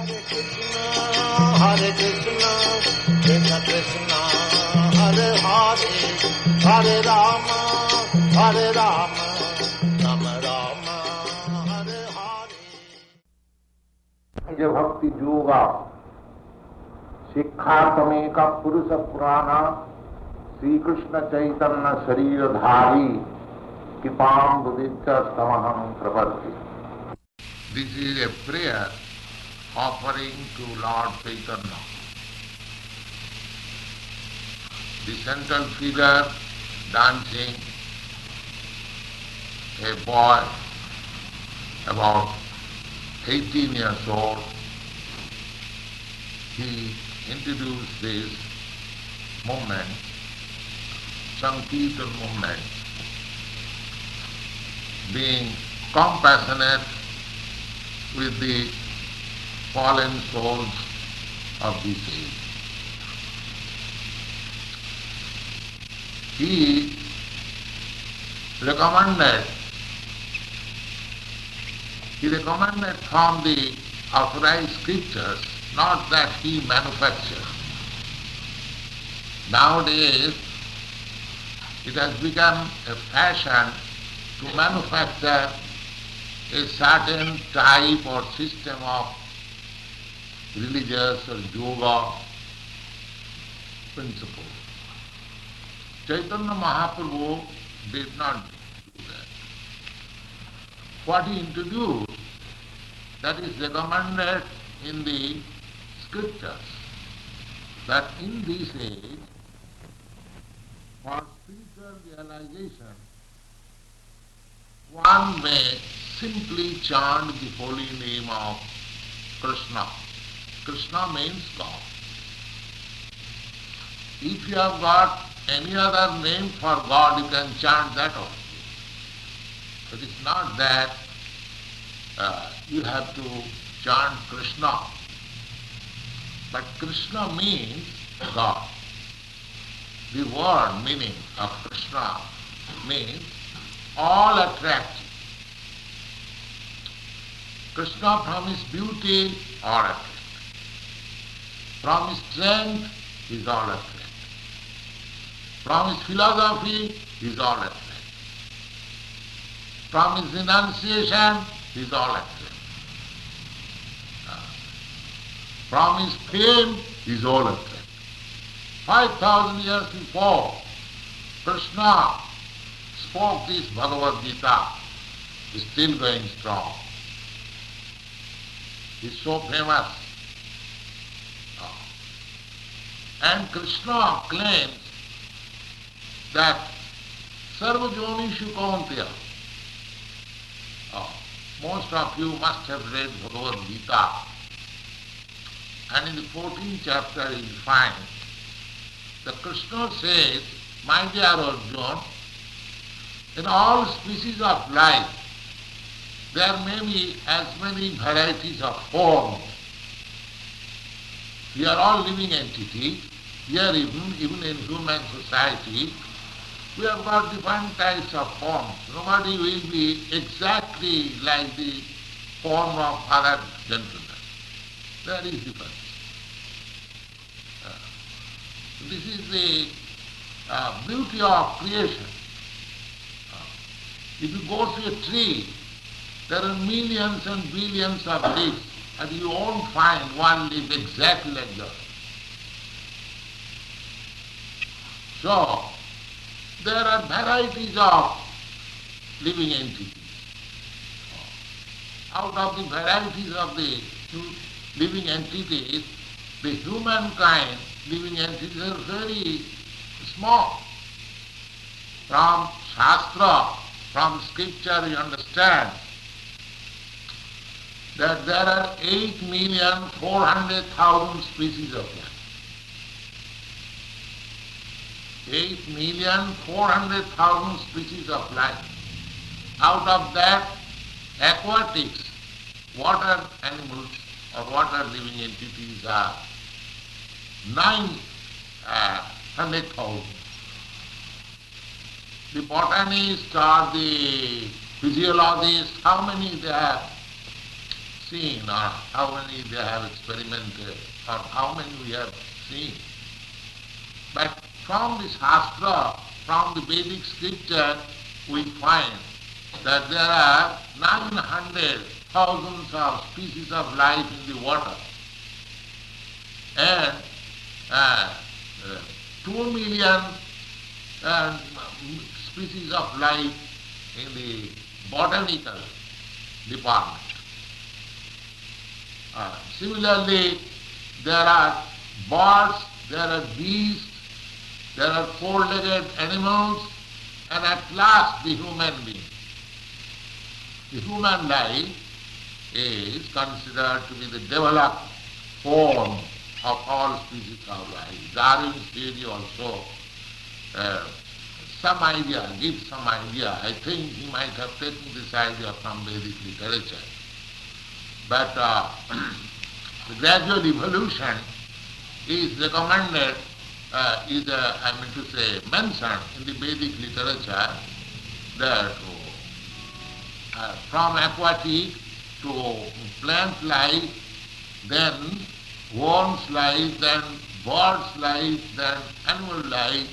Hare Krishna, Krishna Krishna, Hare Hare, Hare Rama, Hare Rama, Rama Rama, Hare Hare. जो भक्ति योगा शिक्षात्मेक पुरुष पुराण श्री कृष्ण चैतन्य शरीरधारी कृपाम बुदिच्च समहं प्रपद्ये. This is a prayer offering to Lord Chaitanya. The central figure dancing, a boy about 18 years old, he introduced this movement, Sankirtan movement, being compassionate with the fallen souls of this age. He recommended from the authorized scriptures, not that he manufactured. Nowadays, it has become a fashion to manufacture a certain type or system of religious or yoga principle. Chaitanya Mahaprabhu did not do that. What he introduced, that is recommended in the scriptures, that in this age, for spiritual realization, one may simply chant the holy name of Krishna. Krishna means God. If you have got any other name for God, you can chant that also. It is not that you have to chant Krishna. But Krishna means God. The word meaning of Krishna means all attractive. Krishna from his beauty, all attractive. From his strength, he is all attractive. From his philosophy, he is all attractive. From his renunciation, he is all attractive. From his fame, he is all attractive. 5,000 years before, Krishna spoke this Bhagavad Gita, is still going strong. He is so famous. And Krishna claims that Sarva Jonishu Kaunteya. Most of you must have read Bhagavad Gita. And in the 14th chapter you find that Krishna says, my dear Arjuna, in all species of life, there may be as many varieties of forms. We are all living entities. Here even in human society, we have got different types of forms. Nobody will be exactly like the form of other gentlemen. There is difference. This is the beauty of creation. If you go to a tree, there are millions and billions of leaves, and you won't find one leaf exactly like the other. So, there are varieties of living entities. Out of the varieties of the living entities, the humankind living entities are very small. From Shastra, from scripture you understand that there are 8,400,000 species of life. 8,400,000 species of life. Out of that, aquatics, water animals or water living entities are 900,000. The botanists or the physiologists, how many they have seen, or how many they have experimented, or how many we have seen. But from the Shastra, from the Vedic scripture, we find that there are 900,000 of species of life in the water, and 2 million species of life in the botanical department. Similarly, there are birds, there are beasts, there are four-legged animals, and at last the human being. The human life is considered to be the developed form of all species of life. Darwin's theory also gives some idea. I think he might have taken this idea from Vedic literature. But the gradual evolution is recommended, mentioned in the Vedic literature, that from aquatic to plant life, then worms life, then birds life, then animal life.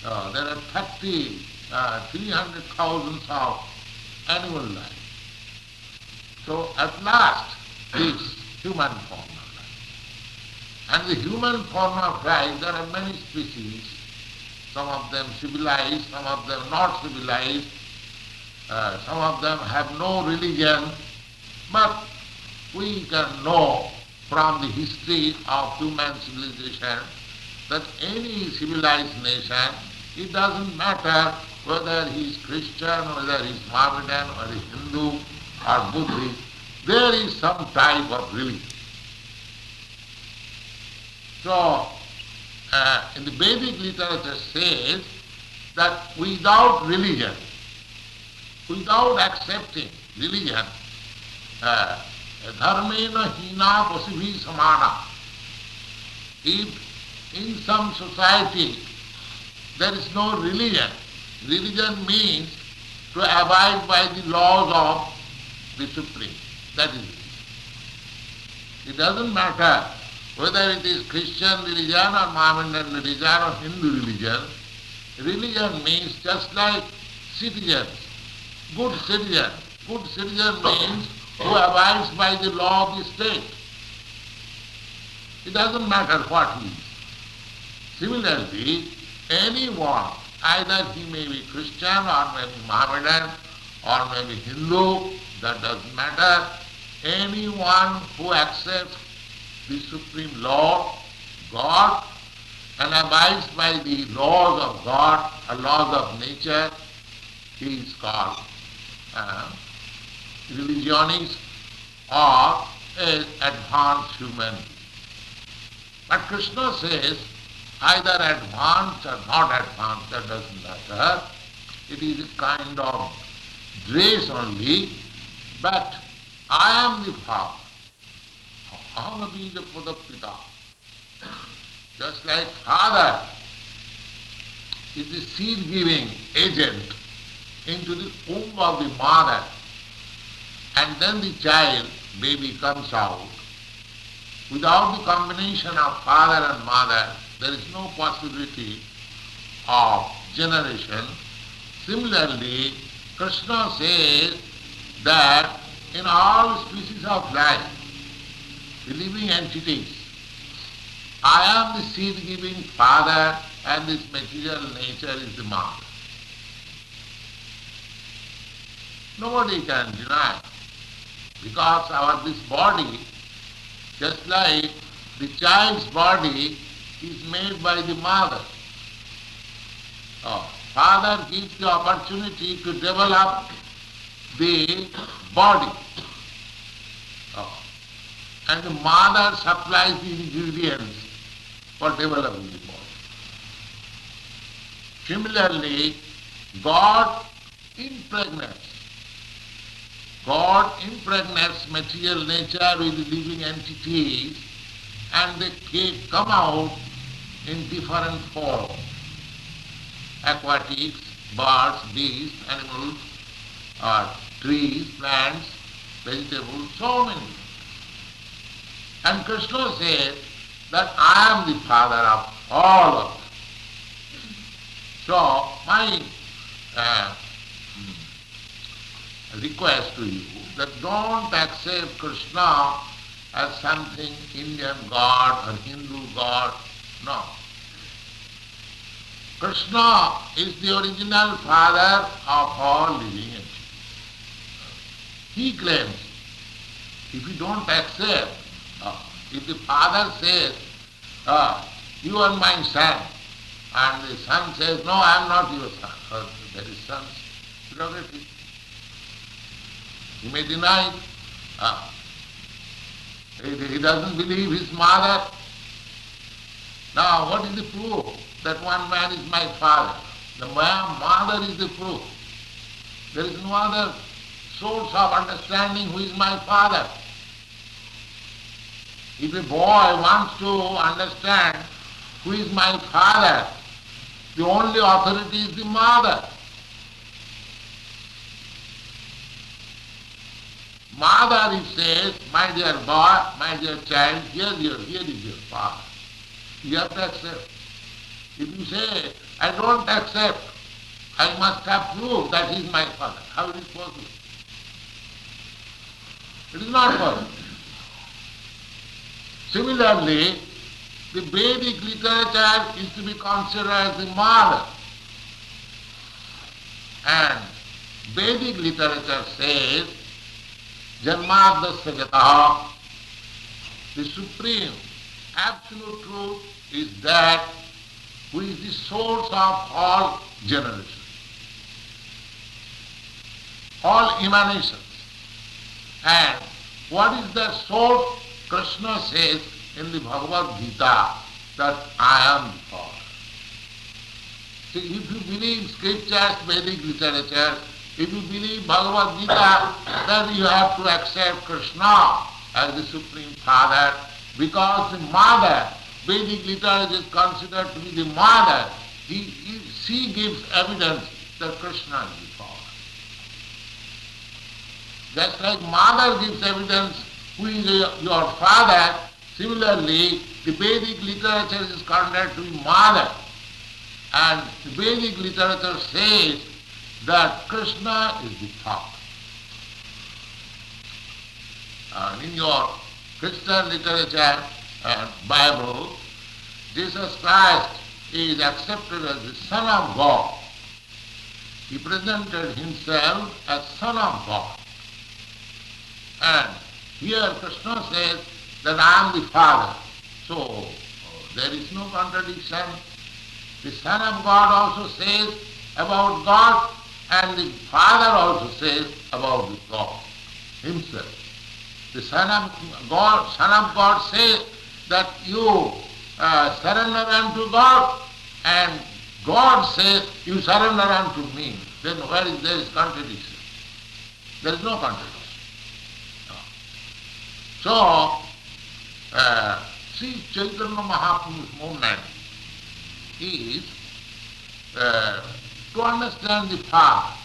There are 300,000 of animal life. So at last, this human form of life. And the human form of life, there are many species, some of them civilized, some of them not civilized, some of them have no religion, but we can know from the history of human civilization that any civilized nation, it doesn't matter whether he is Christian, whether he is Mohammedan, or he is Hindu, or Buddhist, there is some type of religion. So, in the Vedic literature says that without religion, without accepting religion, dharmena hina pasibhi samana. If in some society there is no religion, religion means to abide by the laws of the Supreme. That is it. It doesn't matter whether it is Christian religion or Mohammedan religion or Hindu religion. Religion means just like citizens, good citizen. Good citizen means who abides by the law of the state. It doesn't matter what he is. Similarly, anyone, either he may be Christian or maybe Mohammedan or maybe Hindu, that doesn't matter. Anyone who accepts the supreme law, God, and abides by the laws of God or laws of nature, he is called religionist or an advanced human being. But Krishna says, either advanced or not advanced, that doesn't matter. It is a kind of grace only, but I am the Father. Aham bija pita. Just like father is the seed-giving agent into the womb of the mother, and then the child, baby, comes out. Without the combination of father and mother, there is no possibility of generation. Similarly, Krishna says that in all species of life, the living entities, I am the seed-giving father and this material nature is the mother. Nobody can deny, because this body, just like the child's body, is made by the mother. Father gives the opportunity to develop the body. And the mother supplies the ingredients for developing the body. Similarly, God impregnates material nature with living entities, and they come out in different forms. Aquatics, birds, beasts, animals, trees, plants, vegetables, so many. And Krishna says that I am the father of all of them. So my request to you that don't accept Krishna as something Indian God or Hindu God. No. Krishna is the original father of all living entities. He claims, if you don't accept, if the father says, you are my son, and the son says, no, I am not your son, that is son's prerogative. He may deny it. He doesn't believe his mother. Now, what is the proof that one man is my father? The mother is the proof. There is no other source of understanding who is my father. If a boy wants to understand who is my father, the only authority is the mother. Mother, it says, my dear boy, my dear child, here is your father. You have to accept. If you say, I don't accept, I must have proof that he is my father. How it is possible? It is not possible. Similarly, the Vedic literature is to be considered as the mother. And Vedic literature says, Janmadasya jataha, the supreme, absolute truth is that who is the source of all generations, all emanations. And what is the source? Krishna says in the Bhagavad Gita that I am the Father. So if you believe scriptures, Vedic literature, if you believe Bhagavad Gita, then you have to accept Krishna as the Supreme Father, because the mother, Vedic literature is considered to be the mother. She gives evidence that Krishna is the Father. Just like mother gives evidence who is your father, similarly the Vedic literature is considered to be mother. And the Vedic literature says that Krishna is the Father. And in your Christian literature and Bible, Jesus Christ is accepted as the Son of God. He presented himself as Son of God. And here Krishna says that I am the Father. So there is no contradiction. The Son of God also says about God, and the Father also says about the God himself. The Son of God says that you surrender unto God, and God says you surrender unto me. Then where is there is contradiction? There is no contradiction. So, Śrī Caitanya Mahaprabhu's movement is to understand the past.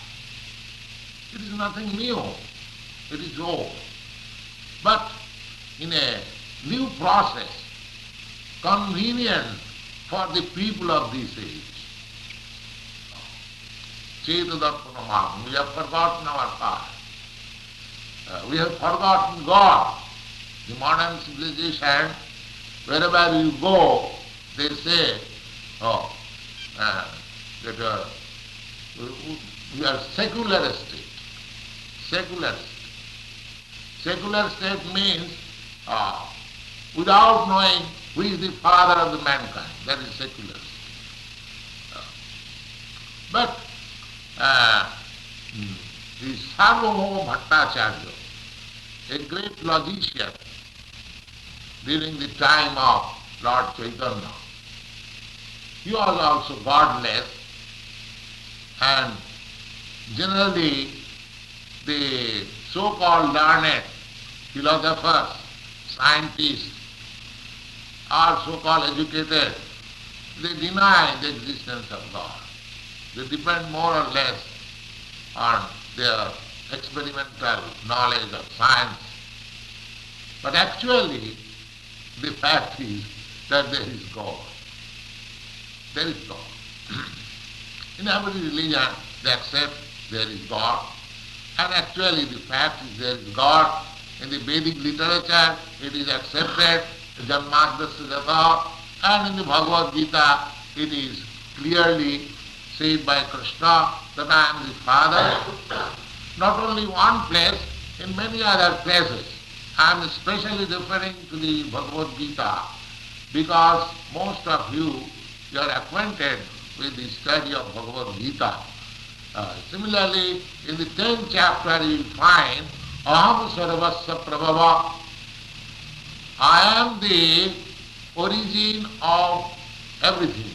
It is nothing new. It is old. But in a new process, convenient for the people of this age. Chaitanya Mahaprabhu, we have forgotten our past. We have forgotten God. The modern civilization, wherever you go, they say, that we are secular state. Secular state. Secular state means without knowing who is the father of the mankind. That is secular state. But the Sarvabhauma Bhattacharya, a great logician during the time of Lord Chaitanya, he was also godless, and generally the so-called learned philosophers, scientists, or so-called educated, they deny the existence of God. They depend more or less on their experimental knowledge of science. But actually, the fact is that there is God. There is God. In every religion they accept there is God. And actually the fact is there is God. In the Vedic literature it is accepted, Janmadasya Jata, and in the Bhagavad Gita it is clearly said by Krishna that I am the Father. Not only one place, in many other places. I am especially referring to the Bhagavad Gita because most of you are acquainted with the study of Bhagavad Gita. Similarly, in the 10th chapter you will find Aham Sarvasya Prabhava. I am the origin of everything.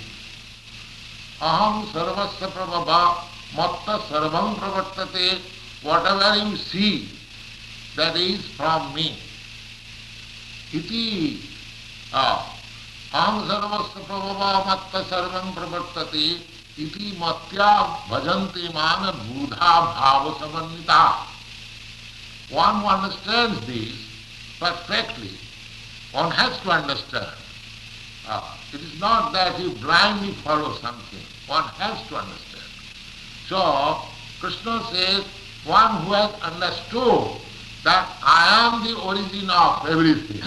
Aham Sarvasya Prabhava Matta Sarvam Pravartate. Whatever you see, that is from me. Iti aham sarvasya prabhava matta sarvam pravartate iti matya bhajanti mana buddha bhava samannita. One who understands this perfectly, one has to understand. It is not that you blindly follow something. One has to understand. So, Krishna says, one who has understood that I am the origin of everything.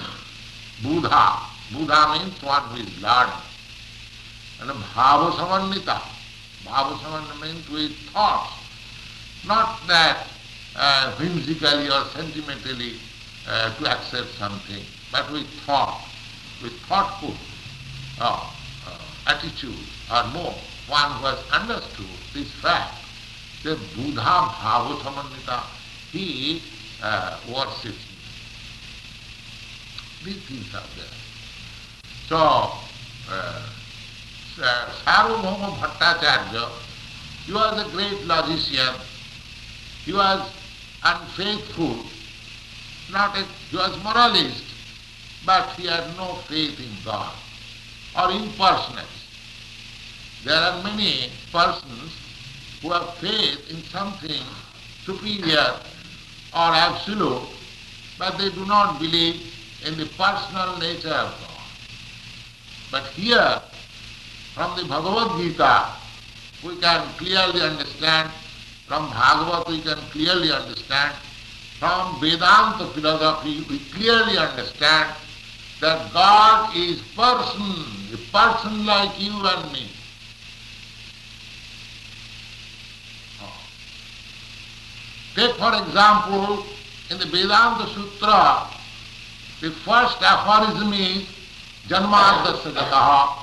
Buddha. Buddha means one who is learning. And bhava samannita. Bhava samannita means with thoughts. Not that whimsically or sentimentally to accept something, but with thought, with thoughtful attitude or more. One who has understood this fact, that Buddha bhava samannita, he worships me. These things are there. So, Sarvabhauma Bhattacharya, he was a great logician, he was unfaithful, he was moralist, but he had no faith in God, or impersonal. There are many persons who have faith in something superior or absolute, but they do not believe in the personal nature of God. But here, from the Bhagavad Gita, we can clearly understand, from Bhagavad we can clearly understand, from Vedanta philosophy we clearly understand that God is person, a person like you and me. Take for example, in the Vedanta Sutra, the first aphorism is Janmadasya Jataha.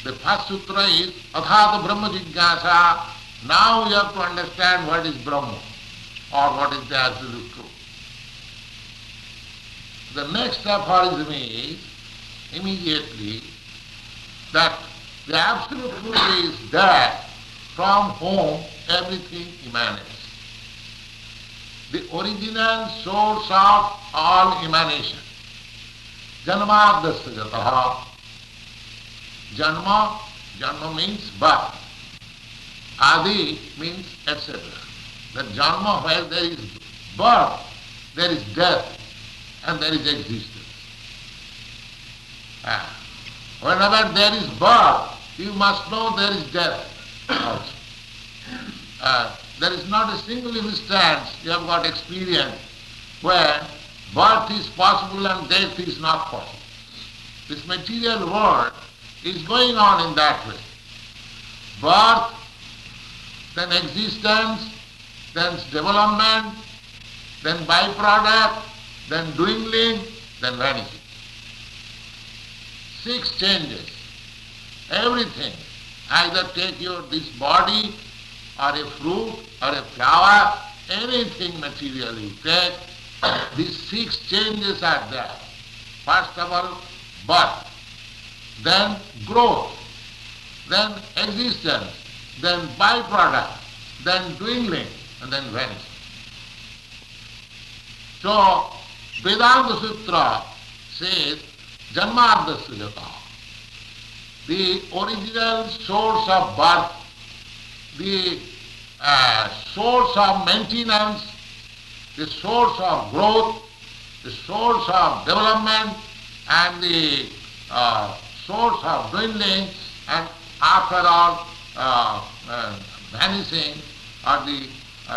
The first sutra is Athata Brahma Jignasa. Now you have to understand what is Brahma or what is the absolute truth. The next aphorism is immediately that the absolute truth is that from whom everything emanates. The original source of all emanation. Janmadasya Jataha. Janma means birth. Adi means etc. The Janma, where there is birth, there is death, and there is existence. Whenever there is birth, you must know there is death also. There is not a single instance you have got experience where birth is possible and death is not possible. This material world is going on in that way. Birth, then existence, then development, then byproduct, then dwindling, then vanishing. 6 changes. Everything. Either take this body or a fruit or a flower, anything material you take, these 6 changes are there. First of all, birth, then growth, then existence, then byproduct, then dwindling, and then vanishing. So, Vedanta Sutra says, Janmadasya Jataha. The original source of birth, the source of maintenance, the source of growth, the source of development, and the source of dwindling, and after all vanishing, or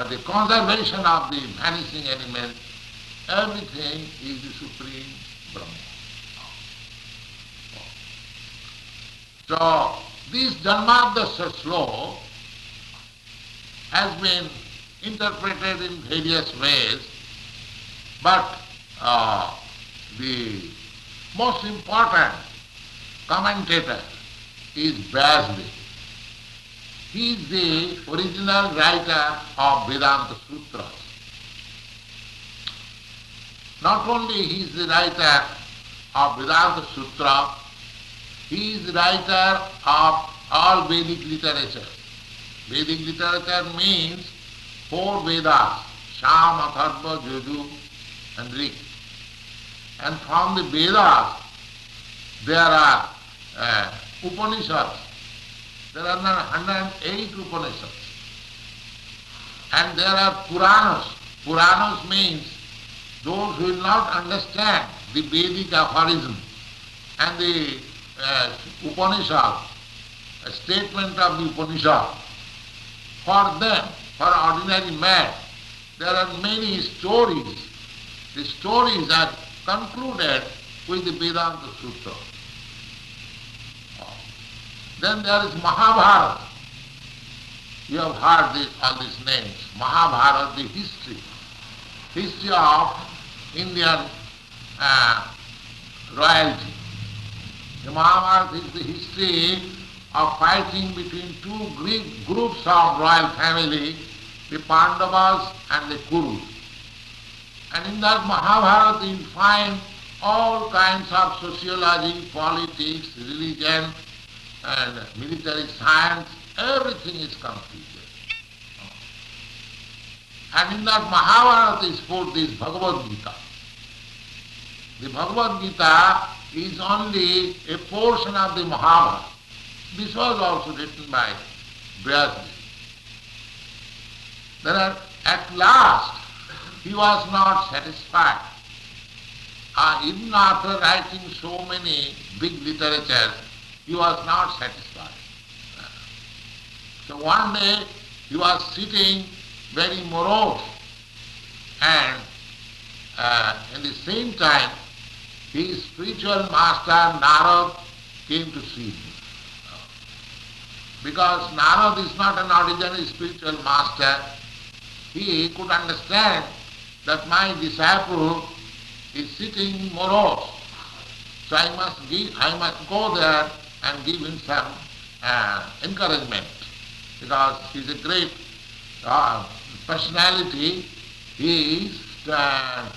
the conservation of the vanishing element, everything is the Supreme Brahma. So, this Janmadasya sloka has been interpreted in various ways, but the most important commentator is Vyasdev. He is the original writer of Vedanta Sutras. Not only he is the writer of Vedanta Sutra, he is the writer of all Vedic literature. Vedic literature means 4 Vedas, Sham, Atharva, Juju and Rig. And from the Vedas there are Upanishads. There are 108 Upanishads. And there are Puranas. Puranas means those who will not understand the Vedic aphorism and the Upanishad, a statement of the Upanishad. For them, for ordinary man, there are many stories. The stories are concluded with the Vedanta Sutra. Then there is Mahabharata. You have heard all these names. Mahabharata, the history of Indian royalty. The Mahabharata is the history of fighting between 2 groups of royal family, the Pandavas and the Kurus. And in that Mahabharata you find all kinds of sociology, politics, religion, and military science, everything is completed. And in that Mahabharata is put this Bhagavad Gita. The Bhagavad Gita is only a portion of the Mahabharata. This was also written by Vyasdev. At last, he was not satisfied. Even after writing so many big literatures, he was not satisfied. So one day he was sitting very morose, and at the same time his spiritual master Narad came to see him. Because Narad is not an ordinary spiritual master, he could understand that my disciple is sitting morose. So I must go there and give him some encouragement, because he is a great personality. He is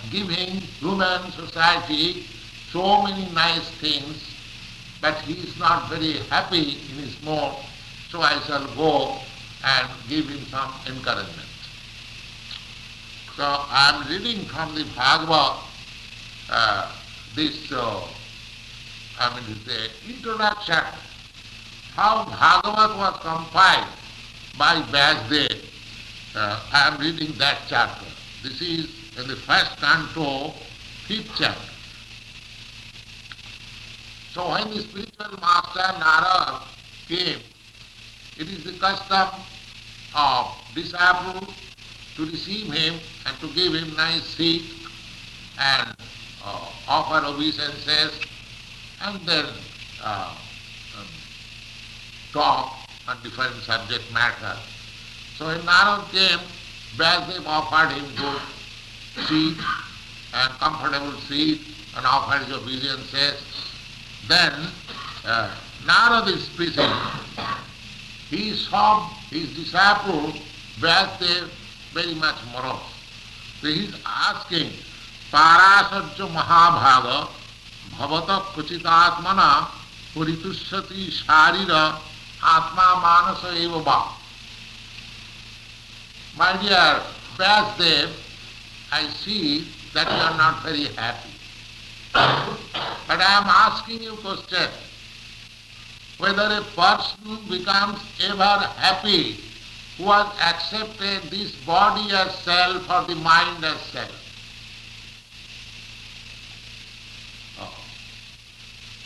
giving human society so many nice things, but he is not very happy in his mood, so I shall go and give him some encouragement. So I am reading from the Bhagavad the introduction, how Bhagavad was compiled by Vyasdev. I am reading that chapter. This is in the first canto, 5th chapter. So when the spiritual master Narad came, it is the custom of disciple to receive him and to give him nice seat and offer obeisances and then talk on different subject matter. So when Narad came, Vyasdev offered him good seat and comfortable seat and offered his obeisances. Then Narad is speaking. He saw his disciple Vyasdev very much morose. So he is asking, Parasarja Mahabhaga Bhavata Kuchitatmana Puritushati Sharira Atma Manasa Eva Bha. My dear Vyasdev, I see that you are not very happy. But I am asking you a question, whether a person becomes ever happy who has accepted this body as self or the mind as self.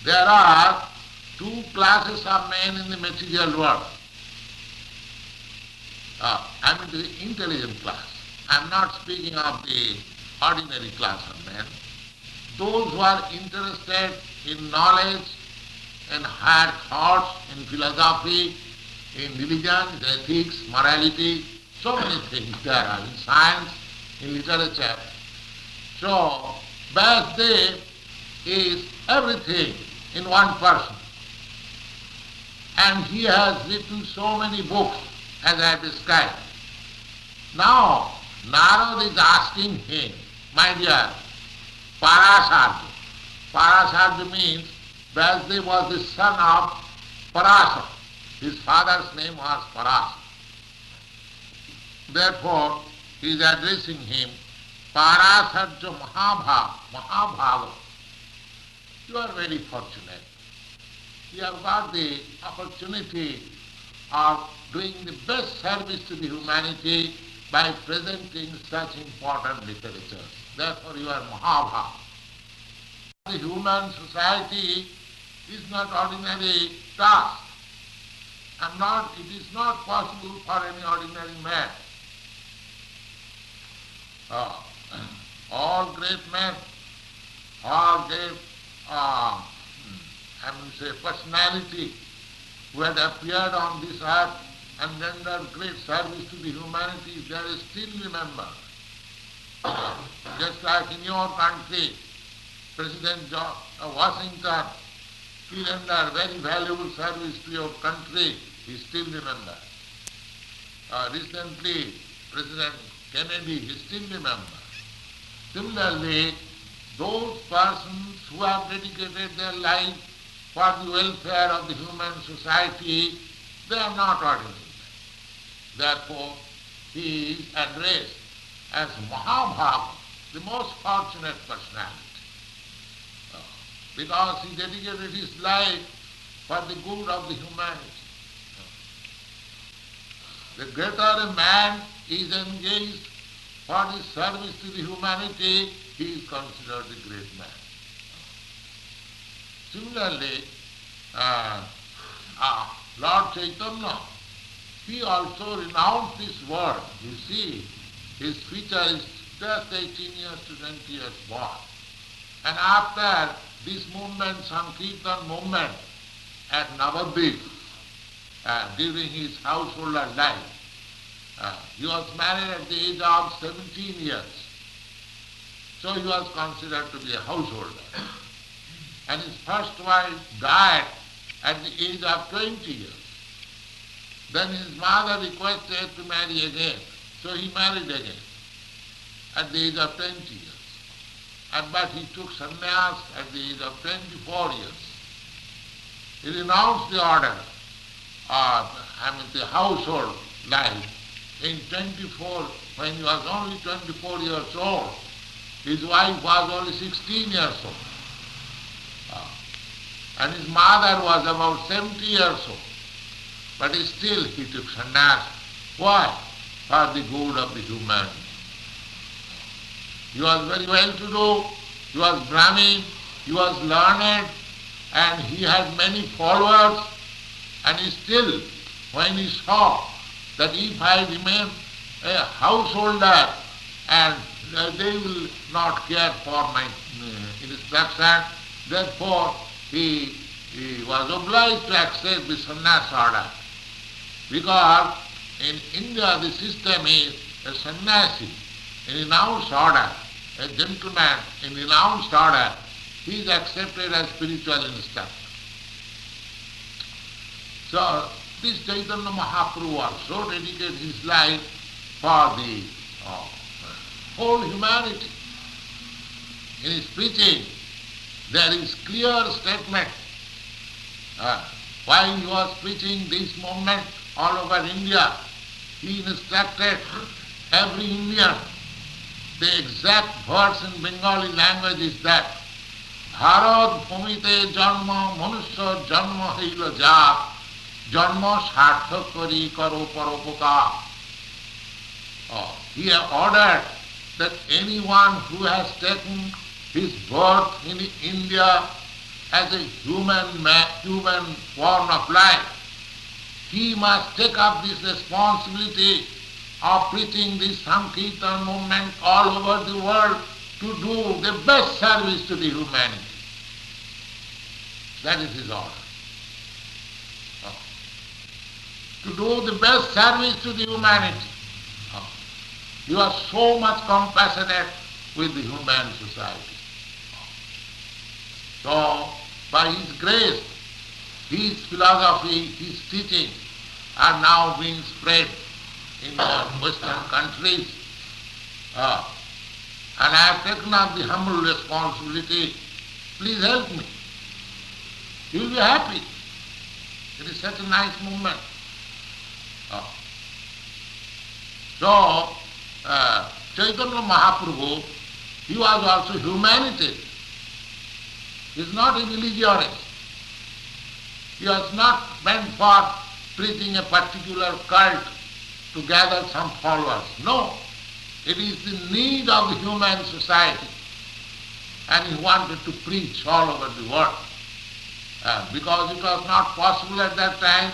There are two classes of men in the material world. I mean the intelligent class. I am not speaking of the ordinary class of men. Those who are interested in knowledge, in higher thoughts, in philosophy, in religion, ethics, morality, so many things there are, in science, in literature. So, Vyasdev is everything in one person. And he has written so many books, as I have described. Now, Narada is asking him, my dear, Parasarja. Parasarja means Vyasdev was the son of Parasa. His father's name was Parasa. Therefore, he is addressing him, Parasarja Mahabhava. You are very fortunate. You have got the opportunity of doing the best service to the humanity by presenting such important literature. Therefore you are Mahabhava. The human society is not ordinary task. It is not possible for any ordinary man. All great men, all great personality who had appeared on this earth and rendered great service to the humanity, they are still remembered. Just like in your country, President Washington, he rendered very valuable service to your country, he is still remembered. Recently, President Kennedy is still remembered. Similarly, those persons who have dedicated their life for the welfare of the human society, they are not ordinary men. Therefore, he is addressed as Mahabhava, the most fortunate personality, because he dedicated his life for the good of the humanity. The greater a man is engaged for the service to the humanity, he is considered a great man. Similarly, Lord Chaitanya, he also renounced this world. You see, his future is just 18 years to 20 years born. And after this movement, Sankirtan movement at Navadvip, during his householder life, he was married at the age of 17 years. So he was considered to be a householder. And his first wife died at the age of 20 years. Then his mother requested to marry again. So he married again at the age of 20 years. But he took sannyas at the age of 24 years. He renounced the order the household life in 24, when he was only 24 years old. His wife was only 16 years old. And his mother was about 70 years old. But still he took sannyas. Why? For the good of the humanity. He was very well to do, he was Brahmin, he was learned, and he had many followers, and still, when he saw that if I remain a householder and they will not care for my instruction, therefore he was obliged to accept the sannyas order. Because in India the system is a sannyasi, in renounced order, a gentleman in renounced order, he is accepted as spiritual instructor. So this Chaitanya Mahaprabhu also dedicated his life for the whole humanity. In his preaching, there is clear statement. While he was preaching this movement all over India, he instructed every Indian. The exact verse in Bengali language is that Bharat bhumite janma manusya janma haila ja janma sarthak kari karo paropakar. He ordered that anyone who has taken his birth in India as a human form of life, he must take up this responsibility of preaching this Sankirtan movement all over the world to do the best service to the humanity. That is his order. To do the best service to the humanity. You are so much compassionate with the human society. So, by his grace, his philosophy, his teaching are now being spread in the Western countries. And I have taken up the humble responsibility. Please help me. You will be happy. It is such a nice movement. So, Chaitanya Mahaprabhu, he was also humanity. He is not a religionist. He was not meant for preaching a particular cult to gather some followers. No. It is the need of the human society. And he wanted to preach all over the world. Because it was not possible at that time,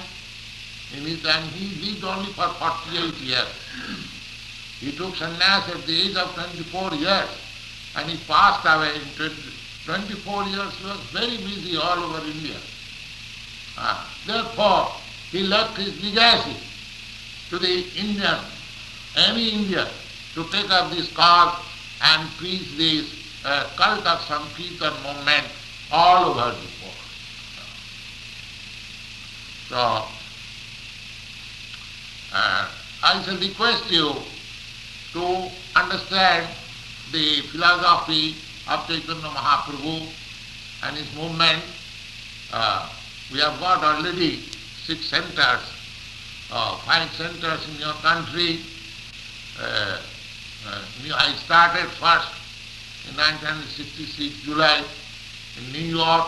and he lived only for 48 years. He took sannyas at the age of 24 years, and he passed away in 24 years. He was very busy all over India. Therefore, he left his legacy to the Indian, any Indian, to take up this cause and preach this cult of Sankirtan movement all over the world. So, I shall request you to understand the philosophy of Chaitanya Mahaprabhu and his movement. We have got already 6 centers, 5 centers in your country. I started first in 1966 July in New York,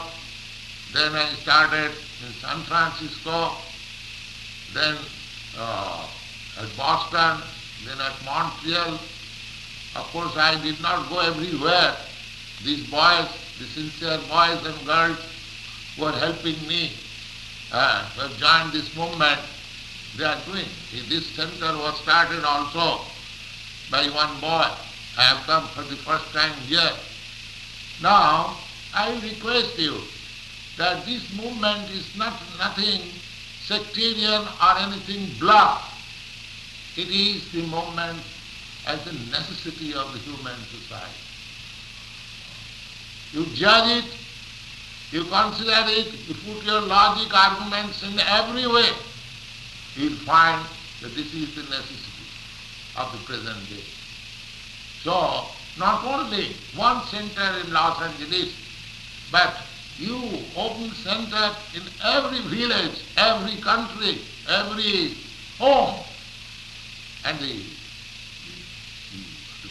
then I started in San Francisco, then at Boston, then at Montreal. Of course, I did not go everywhere. These boys, the sincere boys and girls who are helping me, who have joined this movement, they are doing. This center was started also by one boy. I have come for the first time here. Now, I request you that this movement is nothing sectarian or anything bluff. It is the movement as a necessity of the human society. You judge it, you consider it, you put your logic arguments in every way, you will find that this is the necessity of the present day. So, not only one center in Los Angeles, but you open center in every village, every country, every home. And the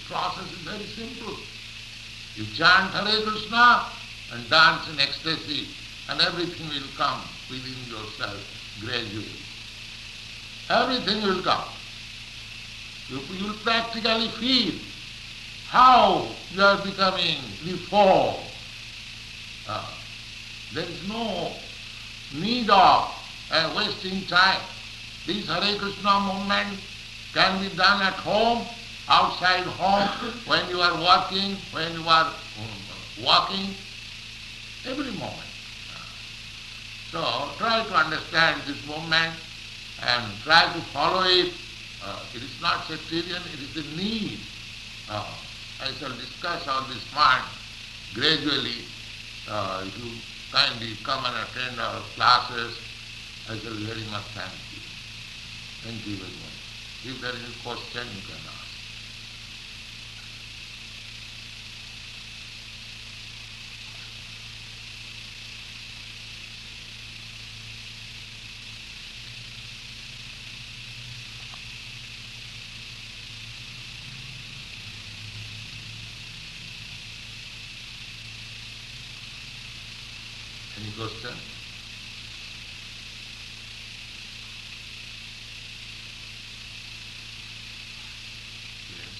process is very simple. You chant Hare Krishna and dance in ecstasy, and everything will come within yourself gradually. Everything will come. You will practically feel how you are becoming reformed. There is no need of wasting time. This Hare Krishna movement can be done at home, outside home, when you are working, when you are walking, every moment. So try to understand this movement and try to follow it. It is not sectarian, it is a need. I shall discuss on this point gradually. If you kindly come and attend our classes, I shall very much thank you. Thank you very much. If there is a question, you can ask. Any question? Yes.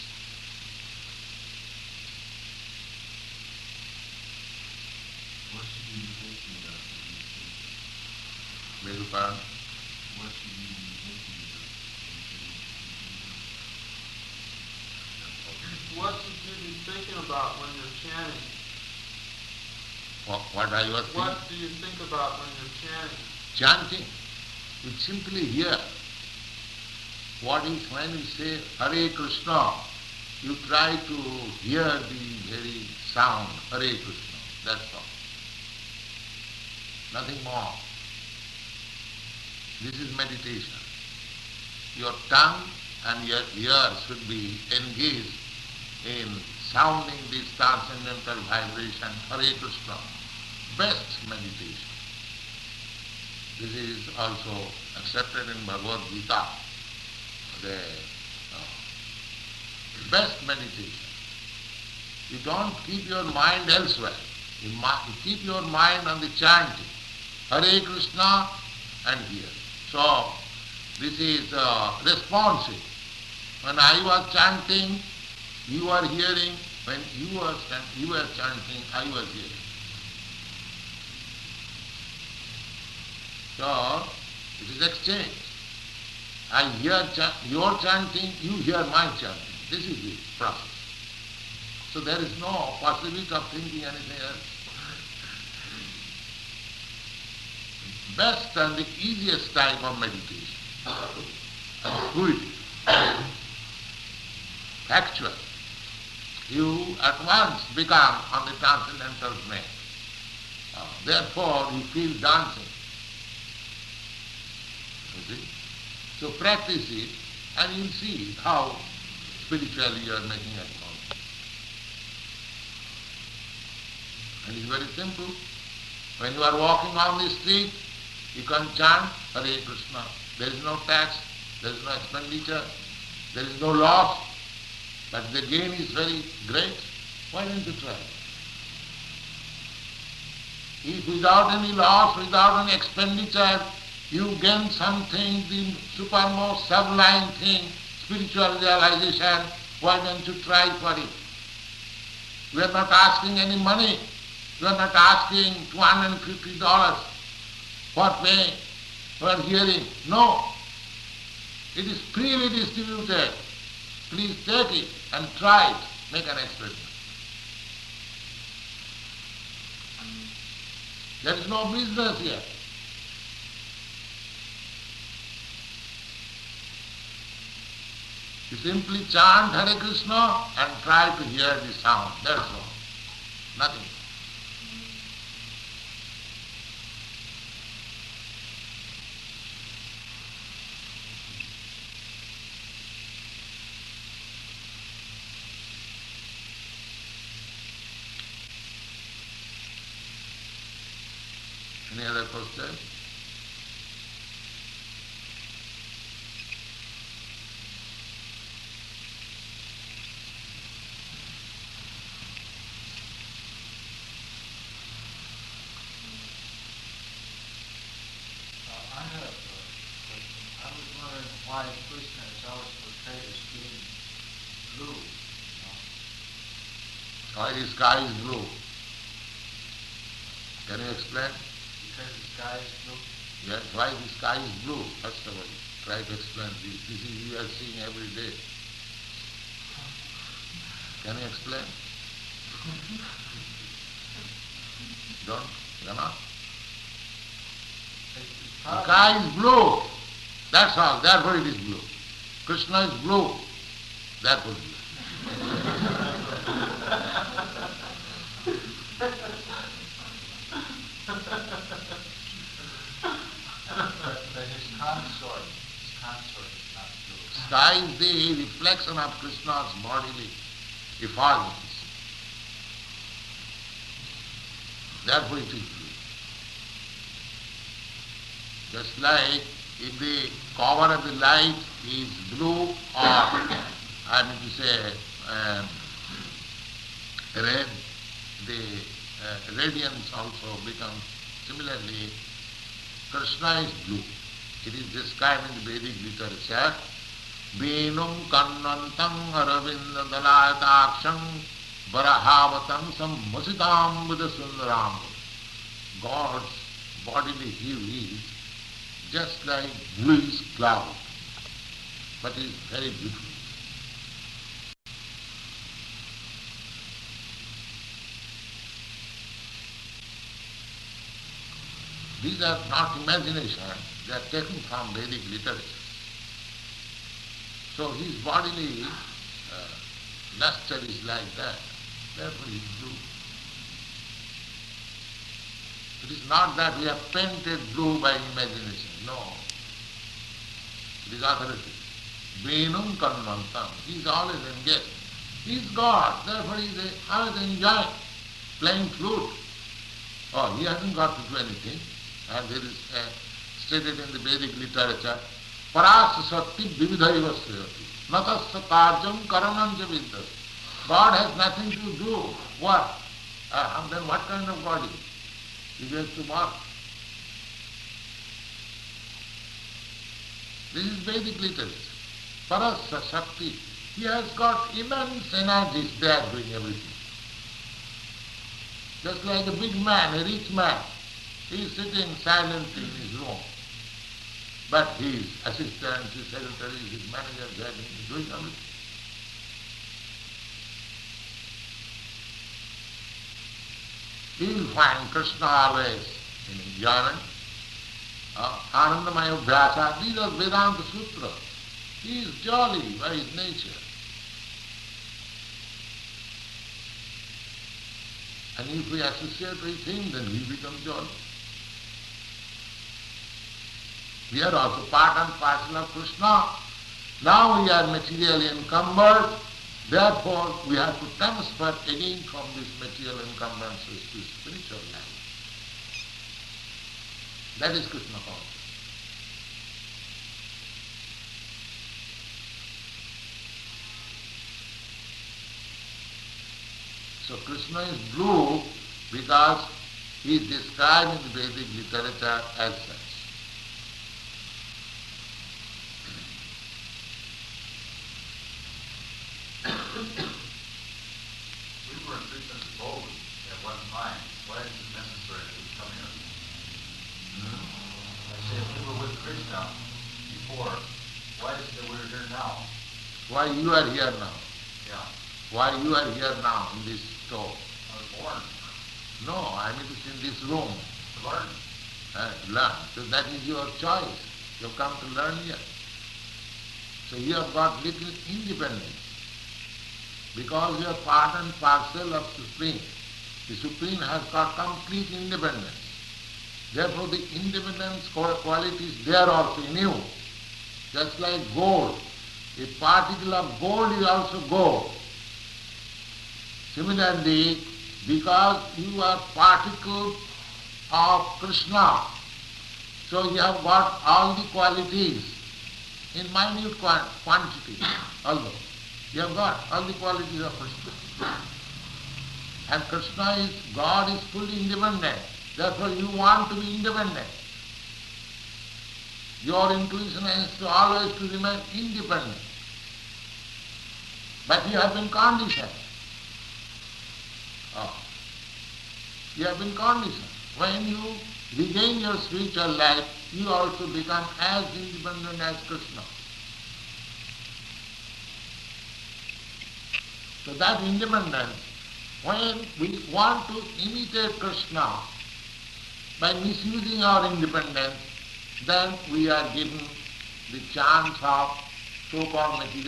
What should we do? Beg your pardon? What should you be thinking about when you're chanting? What I was thinking? What do you think about when you're chanting? Chanting. You simply hear. What is when you say Hare Krishna, you try to hear the very sound, Hare Krishna, that's all. Nothing more. This is meditation. Your tongue and your ears should be engaged in sounding this transcendental vibration, Hare Krishna. Best meditation. This is also accepted in Bhagavad Gita. The best meditation. You don't keep your mind elsewhere. You keep your mind on the chanting. Hare Krishna and here. So, this is responsive. When I was chanting, you were hearing. When you were chanting, I was hearing. So, it is exchange. I hear your chanting, you hear my chanting. This is the process. So there is no possibility of thinking anything else. Best and the easiest type of meditation. And fluid. Actual. You at once become on the transcendental plane. Therefore you feel dancing. You see? So practice it and you'll see how spiritually you are making acknowledgement. And it's very simple. When you are walking on the street, you can chant Hare Krishna. There is no tax, there is no expenditure, there is no loss, but the gain is very great. Why don't you try? If without any loss, without any expenditure, you gain something, the supermost sublime thing, spiritual realization, why don't you try for it? We are not asking any money. We are not asking $250 for paying, for hearing. No. It is freely distributed. Please take it and try it. Make an experiment. There is no business here. You simply chant Hare Krishna and try to hear the sound. That's all. Nothing. Any other question? Why Krishna is always portrayed as being blue. Why the sky is blue? Can you explain? Because the sky is blue. Yes, why the sky is blue? First of all, try to explain this. This is we are seeing every day. Can you explain? Don't? You know? The sky is blue. That's all. Therefore it is blue. Krishna is blue. Therefore blue. But his consort is not blue. Sky is the reflection of Krishna's bodily effulgence. Therefore it is blue. Just like if the cover of the light is blue or, I mean to say, red, the radiance also becomes similarly. Krishna is blue. It is described in the Vedic literature. Venum kannantam aravinda dalayataksham varahavatam samvasitam buddha sundaram. God's bodily hue is just like bluish cloud, but is very beautiful. These are not imagination, they are taken from Vedic literature. So his bodily luster is like that, therefore he is blue. It is not that we have painted blue by imagination, no. It is authoritative. Venum Karmantam, he is always engaged. He is God, therefore he is always enjoying, playing flute. Oh, he hasn't got to do anything. And there is stated in the Vedic literature, Parasa Sakti Vividhaiva Sriyati, Natasya Karjam Karananja Vidyate. God has nothing to do. What? And then what kind of God is he? He has to work. This is Vedic literature. Parasa Shakti. He has got immense energies there doing everything. Just like a big man, a rich man, he is sitting silently in his room. But his assistants, his secretaries, his managers, they are doing everything. You will find Krishna always in enjoyment. Anandamaya Bhyasa, these are Vedanta Sutras. He is jolly by his nature. And if we associate with him, then we become jolly. We are also part and parcel of Krishna. Now we are materially encumbered, therefore we have to transfer again from this material encumbrances to spiritual life. That is Krishna consciousness. So Krishna is blue because he is described in the Vedic literature as such. We were in Krishna's abode at one time. Why is it necessary that we come here? I said we were with Krishna before. Why is it that we're here now? Why you are here now? Yeah. Why you are here now in this store? I was born No, I mean it's in this room. to learn. Learn. So that is your choice. You have come to learn here. So you have got little independence. Because you are part and parcel of Supreme. The Supreme has got complete independence. Therefore the independence quality is there also in you. Just like gold. A particle of gold is also gold. Similarly, because you are particle of Krishna, so you have got all the qualities in minute quantity although. You have got all the qualities of Krishna. And Krishna is, God is fully independent. Therefore you want to be independent. Your inclination is to always to remain independent. But you have been conditioned. You have been conditioned. When you regain your spiritual life, you also become as independent as Krishna. So that independence, when we want to imitate Krishna by misusing our independence, then we are given the chance of so-called material